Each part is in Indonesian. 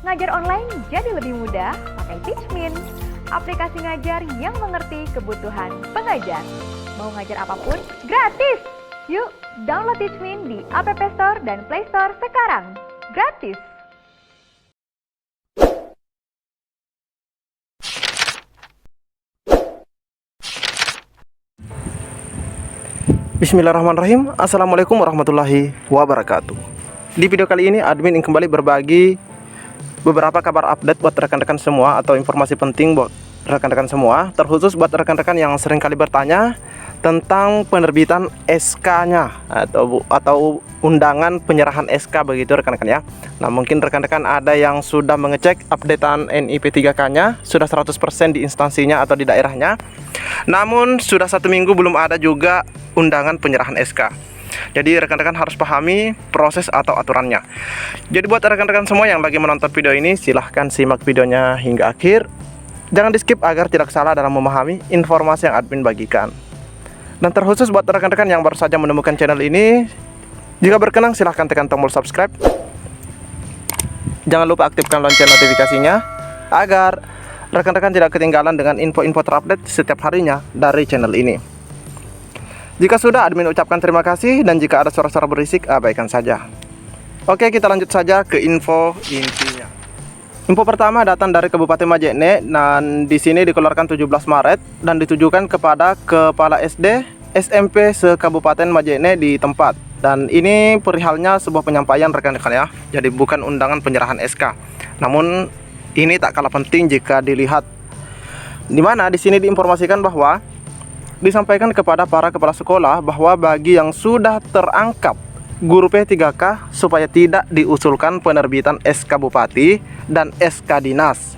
Ngajar online jadi lebih mudah pakai Teachmin, aplikasi ngajar yang mengerti kebutuhan pengajar. Mau ngajar apapun, gratis! Yuk, download Teachmin di App Store dan Play Store sekarang. Gratis! Bismillahirrahmanirrahim. Assalamualaikum warahmatullahi wabarakatuh. Di video kali ini admin ingin kembali berbagi beberapa kabar update buat rekan-rekan semua atau informasi penting buat rekan-rekan semua, terkhusus buat rekan-rekan yang sering kali bertanya tentang penerbitan SK-nya atau undangan penyerahan SK begitu rekan-rekan ya. Nah, mungkin rekan-rekan ada yang sudah mengecek updatean NIP 3K-nya sudah 100% di instansinya atau di daerahnya. Namun sudah 1 minggu belum ada juga undangan penyerahan SK. Jadi rekan-rekan harus pahami proses atau aturannya. Jadi buat rekan-rekan semua yang lagi menonton video ini, silahkan simak videonya hingga akhir. Jangan di skip agar tidak salah dalam memahami informasi yang admin bagikan. Dan terkhusus buat rekan-rekan yang baru saja menemukan channel ini, jika berkenan silahkan tekan tombol subscribe. Jangan lupa aktifkan lonceng notifikasinya agar rekan-rekan tidak ketinggalan dengan info-info terupdate setiap harinya dari channel ini. Jika sudah, admin ucapkan terima kasih, dan jika ada suara-suara berisik, abaikan saja. Oke, kita lanjut saja ke info intinya. Info pertama datang dari Kabupaten Majene, dan di sini dikeluarkan 17 Maret dan ditujukan kepada kepala SD, SMP se-Kabupaten Majene di tempat. Dan ini perihalnya sebuah penyampaian rekan-rekan ya. Jadi bukan undangan penyerahan SK. Namun ini tak kalah penting jika dilihat, di mana di sini diinformasikan bahwa disampaikan kepada para kepala sekolah bahwa bagi yang sudah terangkat guru P3K supaya tidak diusulkan penerbitan SK Bupati dan SK Dinas,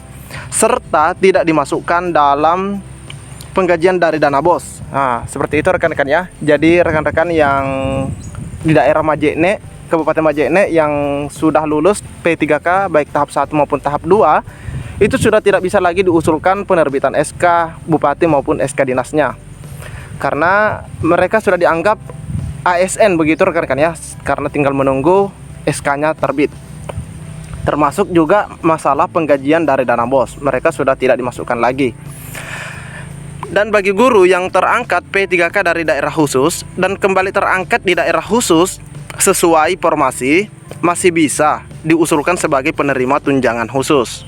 serta tidak dimasukkan dalam penggajian dari dana BOS. Nah, seperti itu rekan-rekan ya. Jadi rekan-rekan yang di daerah Majene, Kabupaten Majene yang sudah lulus P3K baik tahap 1 maupun tahap 2, itu sudah tidak bisa lagi diusulkan penerbitan SK Bupati maupun SK Dinasnya, karena mereka sudah dianggap ASN begitu rekan-rekan ya, karena tinggal menunggu SK-nya terbit. Termasuk juga masalah penggajian dari dana BOS, mereka sudah tidak dimasukkan lagi. Dan bagi guru yang terangkat P3K dari daerah khusus dan kembali terangkat di daerah khusus sesuai formasi, masih bisa diusulkan sebagai penerima tunjangan khusus.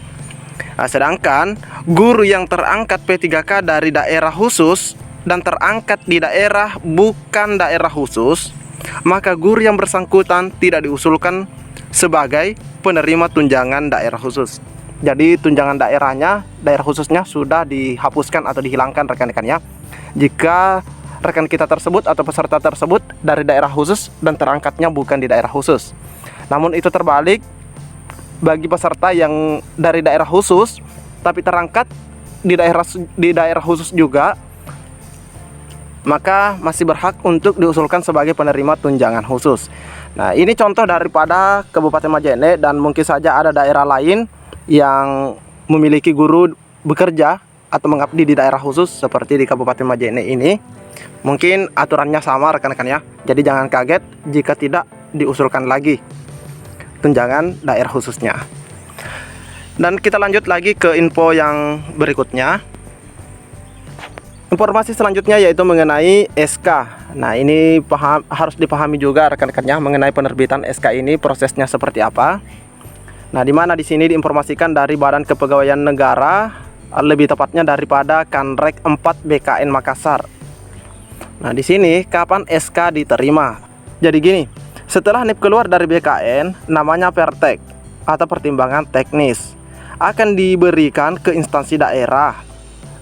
Nah, sedangkan guru yang terangkat P3K dari daerah khusus dan terangkat di daerah bukan daerah khusus, maka guru yang bersangkutan tidak diusulkan sebagai penerima tunjangan daerah khusus. Jadi tunjangan daerahnya, daerah khususnya sudah dihapuskan atau dihilangkan rekan-rekan ya, jika rekan kita tersebut atau peserta tersebut dari daerah khusus dan terangkatnya bukan di daerah khusus. Namun itu terbalik bagi peserta yang dari daerah khusus tapi terangkat di daerah khusus juga, maka masih berhak untuk diusulkan sebagai penerima tunjangan khusus. Nah, ini contoh daripada Kabupaten Majene, dan mungkin saja ada daerah lain yang memiliki guru bekerja atau mengabdi di daerah khusus seperti di Kabupaten Majene ini. Mungkin aturannya sama rekan-rekan ya. Jadi jangan kaget jika tidak diusulkan lagi tunjangan daerah khususnya. Dan kita lanjut lagi ke info yang berikutnya. Informasi selanjutnya yaitu mengenai SK. Nah, ini harus dipahami juga rekan-rekannya mengenai penerbitan SK ini prosesnya seperti apa. Nah, di mana di sini diinformasikan dari Badan Kepegawaian Negara, lebih tepatnya daripada Kanrek 4 BKN Makassar. Nah, di sini kapan SK diterima? Jadi gini, setelah NIP keluar dari BKN, namanya Pertek atau pertimbangan teknis, akan diberikan ke instansi daerah,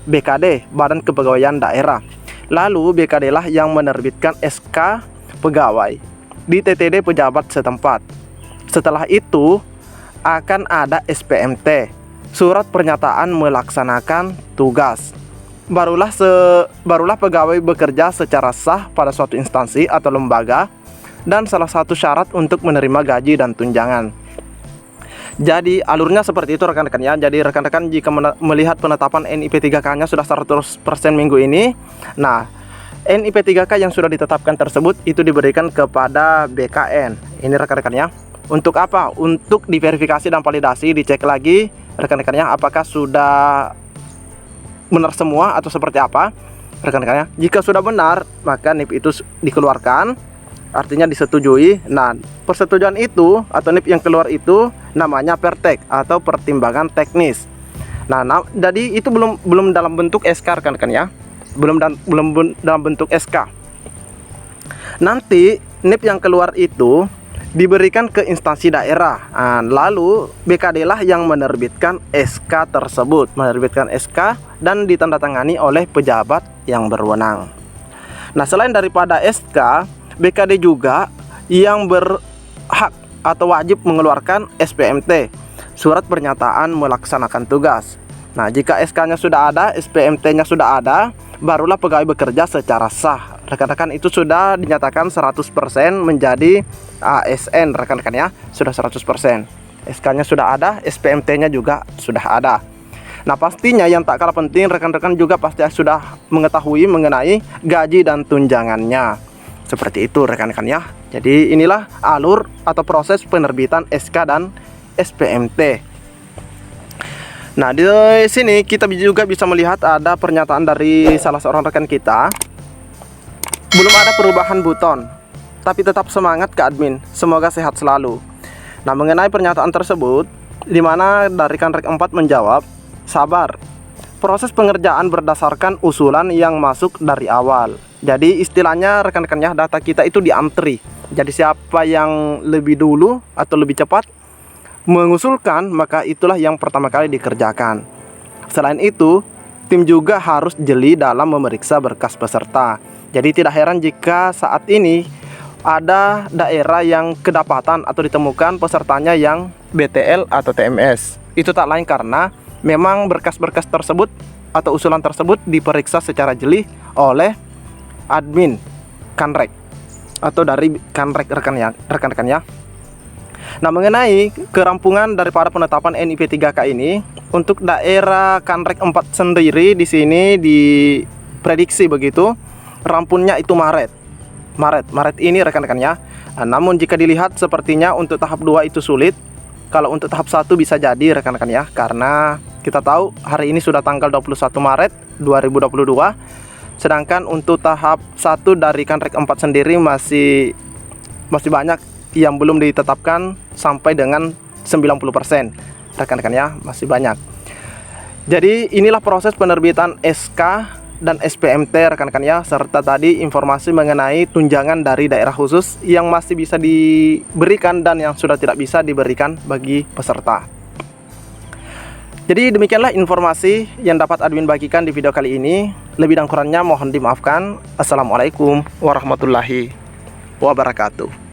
BKD, Badan Kepegawaian Daerah. Lalu BKD lah yang menerbitkan SK pegawai di TTD pejabat setempat. Setelah itu akan ada SPMT, surat pernyataan melaksanakan tugas. Barulah pegawai bekerja secara sah pada suatu instansi atau lembaga, dan salah satu syarat untuk menerima gaji dan tunjangan. Jadi alurnya seperti itu rekan-rekan ya. Jadi rekan-rekan jika melihat penetapan NIP 3K-nya sudah 100% minggu ini, nah NIP 3K yang sudah ditetapkan tersebut itu diberikan kepada BKN. Ini rekan-rekan ya. Untuk apa? Untuk diverifikasi dan validasi, dicek lagi rekan-rekannya apakah sudah benar semua atau seperti apa rekan-rekannya. Jika sudah benar, maka NIP itu dikeluarkan, artinya disetujui. Nah, persetujuan itu atau NIP yang keluar itu namanya pertek atau pertimbangan teknis. Nah, jadi itu belum dalam bentuk SK rekan-rekan ya. Belum dalam bentuk SK. Nanti NIP yang keluar itu diberikan ke instansi daerah. Nah, lalu BKD lah yang menerbitkan SK tersebut, menerbitkan SK dan ditandatangani oleh pejabat yang berwenang. Nah, selain daripada SK, BKD juga yang berhak atau wajib mengeluarkan SPMT, surat pernyataan melaksanakan tugas. Nah, jika SK-nya sudah ada, SPMT-nya sudah ada, barulah pegawai bekerja secara sah. Rekan-rekan, itu sudah dinyatakan 100% menjadi ASN rekan-rekan ya, sudah 100%. SK-nya sudah ada, SPMT-nya juga sudah ada. Nah, pastinya yang tak kalah penting, rekan-rekan juga pasti sudah mengetahui mengenai gaji dan tunjangannya. Seperti itu rekan-rekan ya. Jadi inilah alur atau proses penerbitan SK dan SPMT. Nah, di sini kita juga bisa melihat ada pernyataan dari salah seorang rekan kita. Belum ada perubahan buton, tapi tetap semangat ke admin. Semoga sehat selalu. Nah, mengenai pernyataan tersebut, di mana dari Kanrek 4 menjawab, sabar. Proses pengerjaan berdasarkan usulan yang masuk dari awal. Jadi istilahnya rekan-rekannya, data kita itu diantri. Jadi siapa yang lebih dulu atau lebih cepat mengusulkan, maka itulah yang pertama kali dikerjakan. Selain itu, tim juga harus jeli dalam memeriksa berkas peserta. Jadi tidak heran jika saat ini ada daerah yang kedapatan atau ditemukan pesertanya yang BTL atau TMS. Itu tak lain karena memang berkas-berkas tersebut atau usulan tersebut diperiksa secara jeli oleh admin Kanrek atau dari Kanrek rekan-rekan ya. Nah, mengenai kerampungan daripada penetapan NIP 3K ini, untuk daerah Kanrek 4 sendiri di sini diprediksi begitu rampungnya itu Maret ini rekan-rekan ya. Nah, namun jika dilihat sepertinya untuk tahap 2 itu sulit. Kalau untuk tahap 1 bisa jadi rekan-rekan ya, karena kita tahu hari ini sudah tanggal 21 Maret 2022. Sedangkan untuk tahap 1 dari Kanrek 4 sendiri masih banyak yang belum ditetapkan sampai dengan 90% rekan-rekan ya, masih banyak. Jadi inilah proses penerbitan SK dan SPMT rekan-rekan ya, serta tadi informasi mengenai tunjangan dari daerah khusus yang masih bisa diberikan dan yang sudah tidak bisa diberikan bagi peserta. Jadi demikianlah informasi yang dapat admin bagikan di video kali ini. Lebih dan kurangnya mohon dimaafkan. Assalamualaikum warahmatullahi wabarakatuh.